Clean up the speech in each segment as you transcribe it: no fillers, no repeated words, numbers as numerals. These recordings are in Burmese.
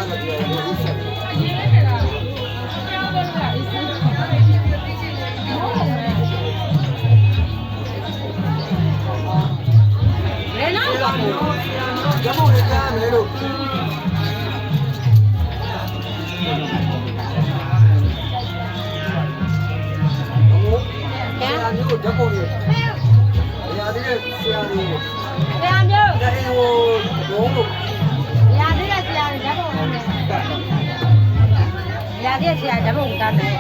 နဲ့ပြောရင်ဒီဆက်လဲနော် ရမို့လည်းကြားမယ်လို့ဆရာမျိုးကိုဓာတ်ပုံရဆရာလေးဆရာလေး ဆရာမျိုး ဒါဟိုဘုံလို့ ရသေးတဲ့ဆရာဓာတ်ပုံလုပ်နေရသေးတဲ့ဆရာဓာတ်ပုံကမ်းတယ်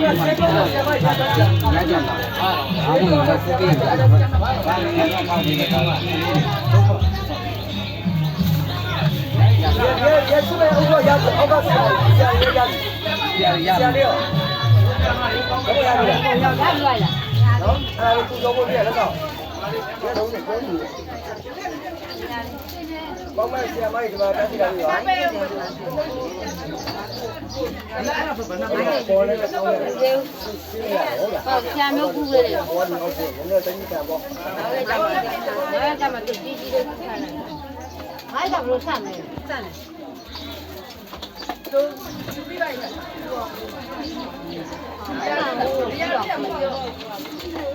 ရကြတာအားလုံးကစပြီးဘာလဲတော့ပေါင်းနေတာရစုမဲ့ဥပ္ပရအောက်ကဆရာလေးရောဘယ်လိုလဲ ရောက်လာလိုက်လား နော်အဲ့ဒါကိုတော့ဘယ်လိုလဲတော့ဘယ်တော့လဲကိုကြီးဘာမှဆရာမကြီးကတည်းကတည်းကရောပေါ်နေတော့ဟုတ်လား ဟုတ်ဆရာမျိုးကူးလေးတယ် ဘောဒီဟုတ်တယ်ဘယ်လိုတိုင်းကပေါ့ အဲ့ဒါမှတူကြီးကြီးလေးဆက်လိုက်အဲ့ဒါဘလို့ဆက်မယ်ဆက်တယ်တို့ပြလိုက်တာ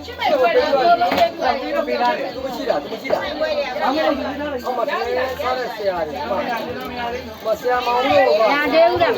ချင်းမဲ့ဝယ်တယ်လို့လုံးဝပြီးတော့ ပေးထားတယ်သူမရှိတာသူမရှိတာအောက်မှာတည်းစားတဲ့ဆရာတွေဆရာမောင်လို့ ရသေးဦးတာ